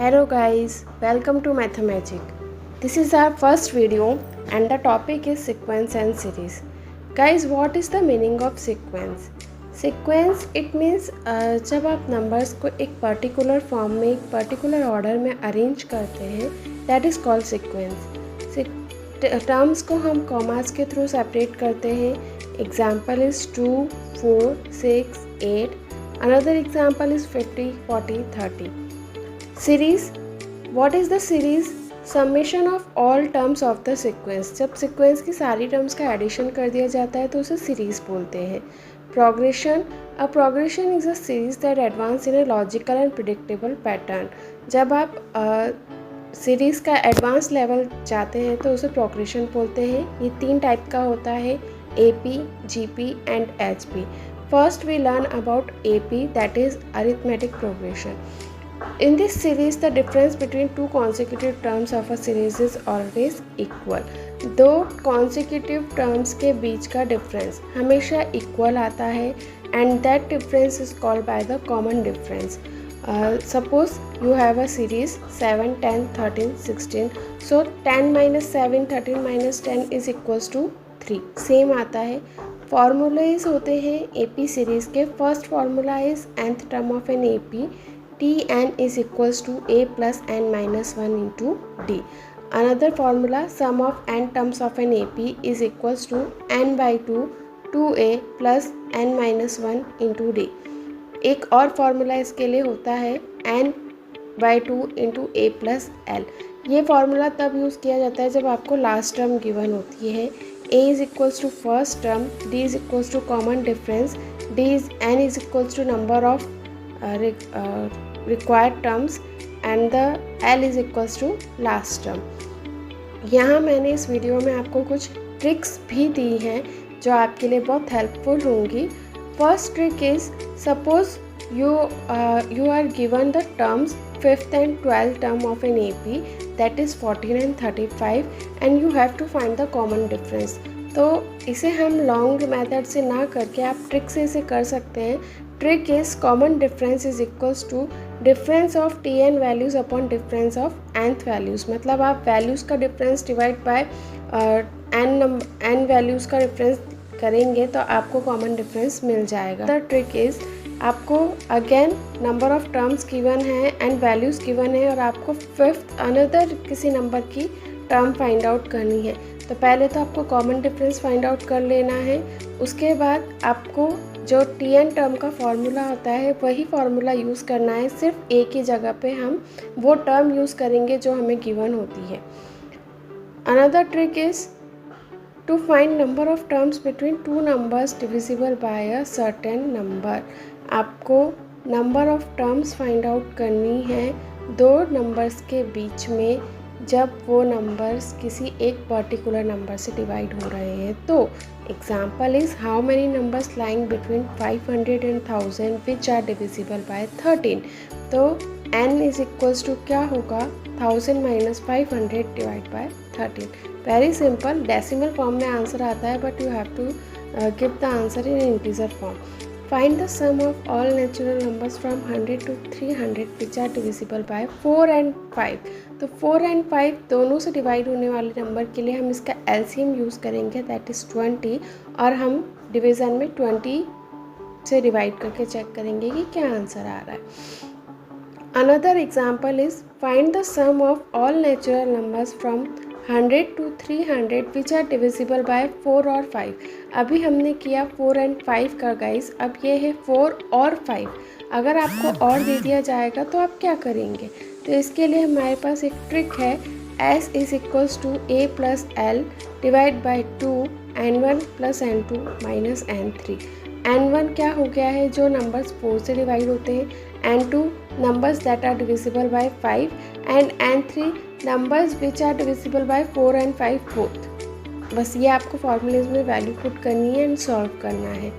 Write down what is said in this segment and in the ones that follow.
Hello guys, welcome to Mathemagic. This is our first video and the topic is sequence and series. Guys, what is the meaning of sequence? Sequence it means जब आप numbers को एक particular form में एक particular order में arrange करते हैं, that is called sequence. Terms को हम commas के through separate करते हैं. Example is 2, 4, 6, 8. Another example is 50, 40, 30. Series, what is the series? Summation of all terms of the sequence. जब sequence की सारी terms का addition कर दिया जाता है तो उसे series बोलते हैं. Progression, a progression is a series that advance in a logical and predictable pattern. जब आप series का advanced level जाते हैं तो उसे progression बोलते हैं. ये 3 टाइप का होता है, AP, GP and HP. First we learn about AP, that is arithmetic progression. In this series, the difference between two consecutive terms of a series is always equal. दो consecutive terms के बीच का difference हमेशा equal आता है and that difference is called by the common difference. Suppose you have a series 7, 10, 13, 16. So 10 minus 7, 13 minus 10 is equals to 3. Same आता है. Formulas होते हैं AP series के. First formula is nth term of an AP. Tn is equals to a plus n minus 1 into d. Another formula, sum of n terms of an AP is equals to n by 2 2a plus n minus 1 into d. एक और formula इसके लिए होता है n by 2 into a plus l. ये formula तब use किया जाता है जब आपको लास्ट टर्म गिवन होती है. a is equals to first term, d is equals to common difference, n is equals to number of required terms and the L is equals to last term. यहाँ मैंने इस video में आपको कुछ tricks भी दी हैं जो आपके लिए बहुत हेल्पफुल होंगी. First trick is, suppose you are given the terms 5th and 12th term of an AP, that is 14 and 35 and you have to find the common difference. तो इसे हम लॉन्ग मेथड से ना करके आप ट्रिक से इसे कर सकते हैं. Trick is common difference is equals to difference of Tn values upon difference of nth values. मतलब आप वैल्यूज़ का difference divide by n values का डिफरेंस करेंगे तो आपको कॉमन डिफरेंस मिल जाएगा. द ट्रिक इज़, आपको again number of terms given है एंड वैल्यूज़ गिवन है और आपको फिफ्थ अनदर किसी नंबर की टर्म फाइंड आउट करनी है. तो पहले तो आपको कॉमन डिफरेंस फाइंड आउट कर लेना है. उसके बाद आपको जो Tn टर्म का फॉर्मूला होता है वही फार्मूला यूज़ करना है. सिर्फ एक ही जगह पे हम वो टर्म यूज़ करेंगे जो हमें गिवन होती है. Another trick is to find number of terms between two numbers divisible by a certain number. आपको number of terms find out करनी है दो नंबर्स के बीच में जब वो नंबर्स किसी एक पर्टिकुलर नंबर से डिवाइड हो रहे हैं. तो example is, how many numbers lying between 500 and 1000 which are divisible by 13. तो n इज इक्वल्स टू क्या होगा, 1000 minus 500 divide by 13. Very simple, decimal form में आंसर आता है but you have to give the answer in integer form. Find the sum of all natural numbers from 100 to 300 which are divisible by 4 and 5. तो 4 and 5 दोनों से divide होने वाले number के लिए हम इसका LCM यूज़ करेंगे, दैट इज़ 20, और हम डिवीज़न में 20 से डिवाइड करके चेक करेंगे कि क्या आंसर आ रहा है. Another example is, find the sum of all natural numbers from 100 to 300 which are divisible by 4 और 5. अभी हमने किया 4 and 5 का गाइस. अब ये है 4 और 5. अगर आपको और दे दिया जाएगा तो आप क्या करेंगे? तो इसके लिए हमारे पास एक ट्रिक है, S is equals to a plus L divide by 2 n1 plus n2 minus n3. n1 क्या हो गया है, जो नंबर्स 4 से डिवाइड होते हैं, n2 numbers that are divisible by 5 and n3 numbers which are divisible by 4 and 5 both. बस ये आपको फॉर्मूलेज में वैल्यू पुट करनी है एंड सॉल्व करना है.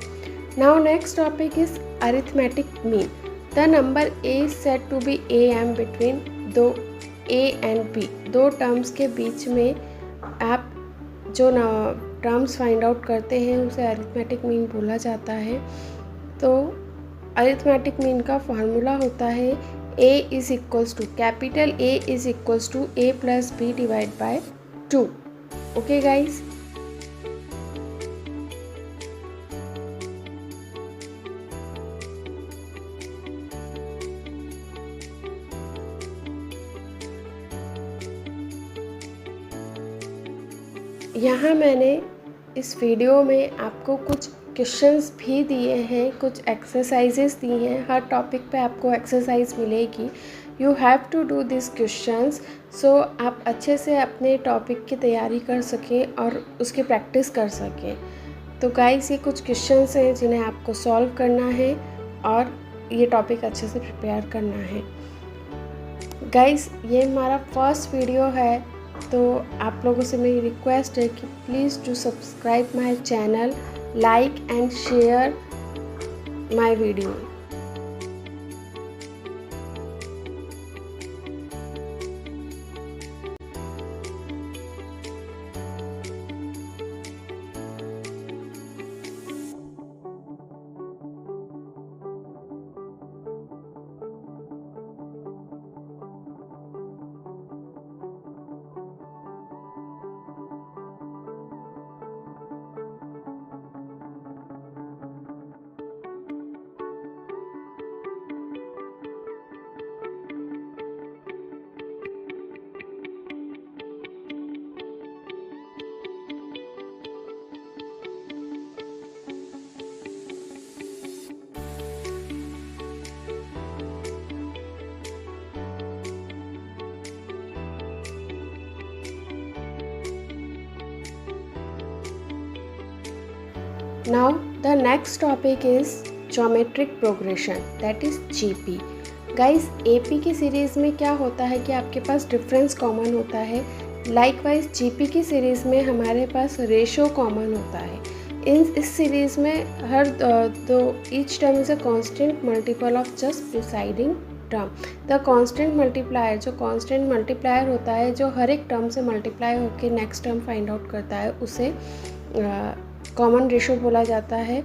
Now next topic is arithmetic mean. The number a is said to be am between दो a and b. दो टर्म्स के बीच में आप जो टर्म्स फाइंड आउट करते हैं उसे अरिथमेटिक मीन बोला जाता है. तो अरिथमेटिक मीन का फार्मूला होता है a is equals to capital A is equals to a plus b divide by 2. Okay guys, यहाँ मैंने इस वीडियो में आपको कुछ क्वेश्चंस भी दिए हैं, कुछ एक्सरसाइजेस दी हैं. हर टॉपिक पे आपको एक्सरसाइज मिलेगी. You have to do this questions so आप अच्छे से अपने टॉपिक की तैयारी कर सकें और उसकी प्रैक्टिस कर सकें. तो गाइस, ये कुछ क्वेश्चंस हैं जिन्हें आपको सॉल्व करना है और ये टॉपिक अच्छे से प्रिपेयर करना है. गाइस, ये हमारा फर्स्ट वीडियो है, तो आप लोगों से मेरी रिक्वेस्ट है कि please do subscribe my channel, like and share my video. Now the next topic is geometric progression, that is GP. Guys, AP की सीरीज़ में क्या होता है कि आपके पास डिफरेंस कॉमन होता है. लाइकवाइज GP की सीरीज़ में हमारे पास रेशो कॉमन होता है. इस सीरीज़ में हर दो each term is a constant multiple of just presiding term. The constant multiplier, जो कांस्टेंट मल्टीप्लायर होता है जो हर एक टर्म से मल्टीप्लाई होकर नेक्स्ट टर्म फाइंड आउट करता है, उसे कॉमन रेशो बोला जाता है.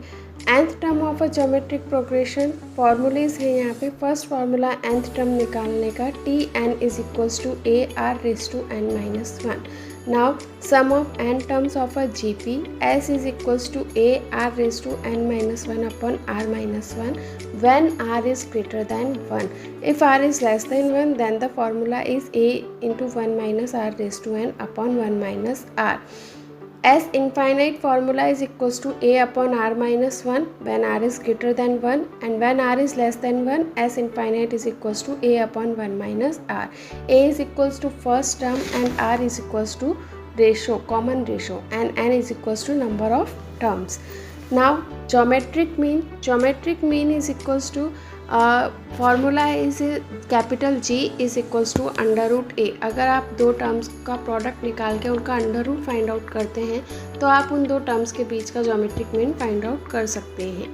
nth term of a geometric progression formulas है यहाँ पे. फर्स्ट फार्मूला nth टर्म निकालने का T n is equals to a r raise to n minus one. Now sum of n terms of a GP s is equals to a r raise to n minus one upon r minus one when r is greater than 1. If r is less than 1, then the formula is a into 1 minus r raised to n upon 1 minus r. S infinite formula is equals to a upon r minus 1 when r is greater than 1, and when r is less than 1, S infinite is equals to a upon 1 minus r. A is equals to first term and r is equals to ratio, common ratio, and n is equals to number of terms. Now geometric mean is equals to formula is capital G is equals to under root a. अगर आप दो terms का product निकाल के उनका under root find out करते हैं तो आप उन दो टर्म्स के बीच का ज्योमेट्रिक मीन फाइंड आउट कर सकते हैं.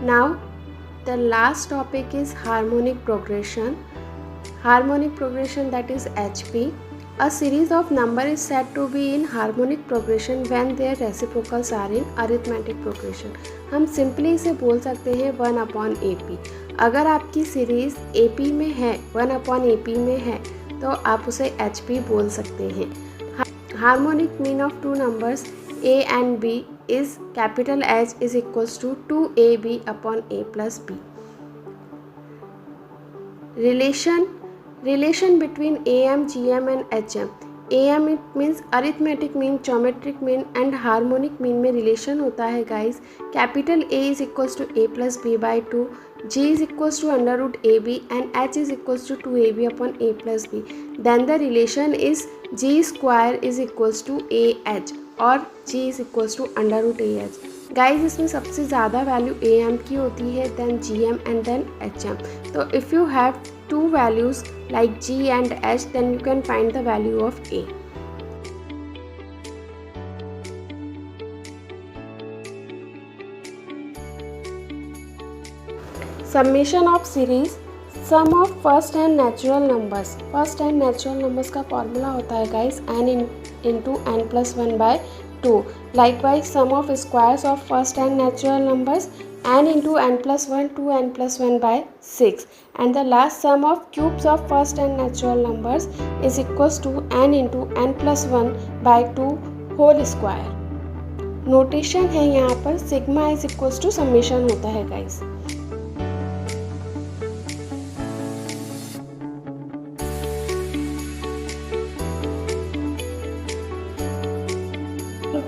Now the last topic is harmonic progression. Harmonic progression, that is HP. A series of number is said to be in harmonic progression when their reciprocals are in arithmetic progression. हम simply इसे बोल सकते हैं 1/AP. अगर आपकी series AP में है, 1/AP में है, तो आप उसे HP बोल सकते हैं. Harmonic mean of two numbers A and B is capital H is equals to 2AB upon A plus B. Relation between AM, GM and HM. AM it means arithmetic mean, geometric mean and harmonic mean में relation होता है guys. Capital A is equals to A plus B by 2, G is equals to under root AB and H is equals to 2AB upon A plus B. Then the relation is G square is equals to AH और G is equals to under root AH. Guys इसमें सबसे ज़्यादा value AM की होती है, then GM and then HM. तो if you have two values like G and H, then you can find the value of A. Summation of series, sum of first n natural numbers. First n natural numbers का formula होता है guys n into n plus 1 by 2. Likewise, sum of squares of first and natural numbers n into n plus 1 to n plus 1 by 6. And the last sum of cubes of first and natural numbers is equals to n into n plus 1 by 2 whole square. Notation है यहाँ पर sigma is equals to summation होता है guys.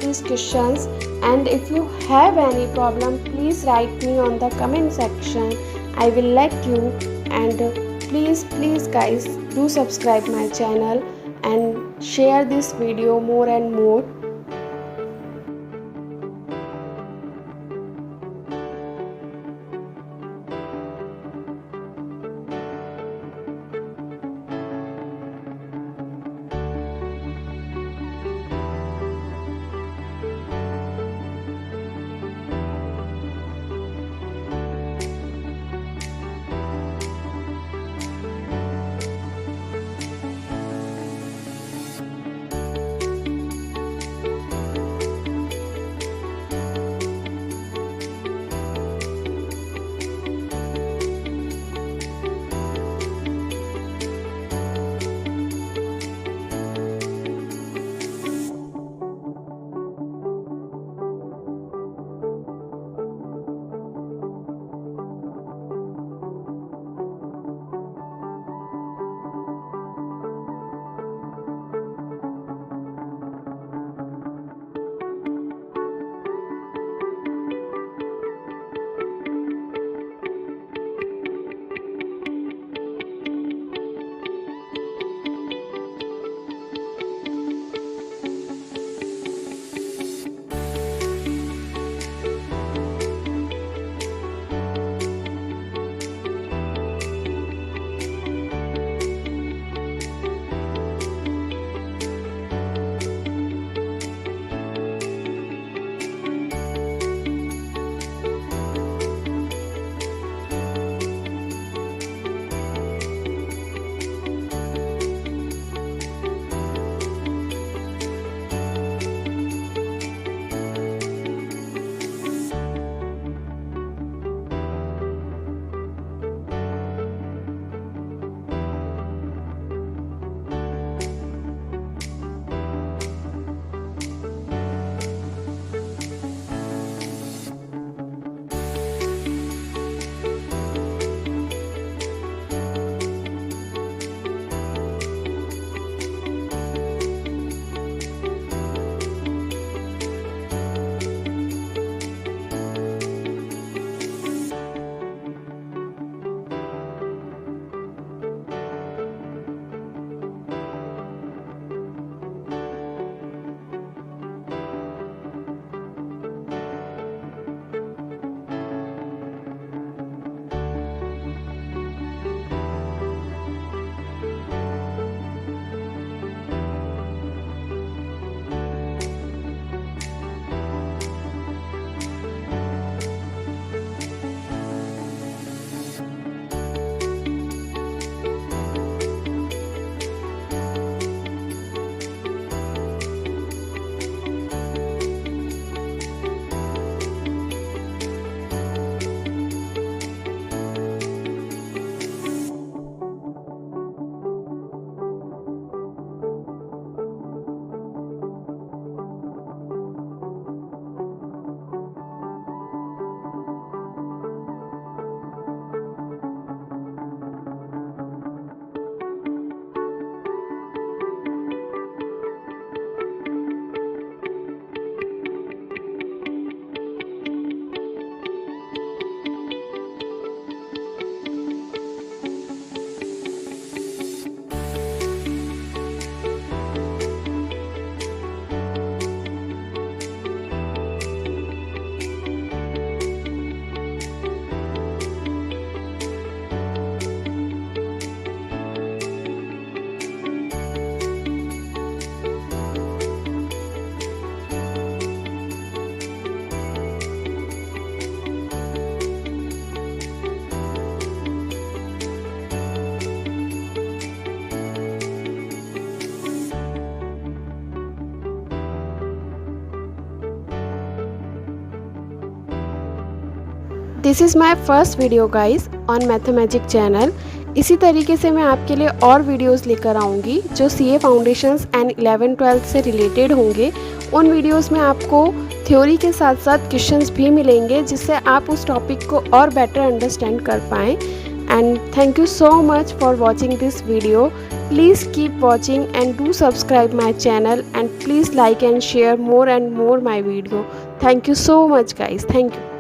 These questions, and if you have any problem, please write me on the comment section. I will let you, and please guys, do subscribe my channel and share this video more and more. This is my first video guys on mathematic channel. इसी तरीके से मैं आपके लिए और videos लेकर आऊँगी जो सीए फाउंडेशंस एंड 11-12 से रिलेटेड होंगे। उन वीडियोस में आपको थ्योरी के साथ साथ क्वेश्चंस भी मिलेंगे जिससे आप उस टॉपिक को और बेटर अंडरस्टैंड कर पाएँ। And thank you so much for watching this video. Please keep watching and do subscribe my channel, and please like and share more and more my video. Thank you so much guys. Thank you.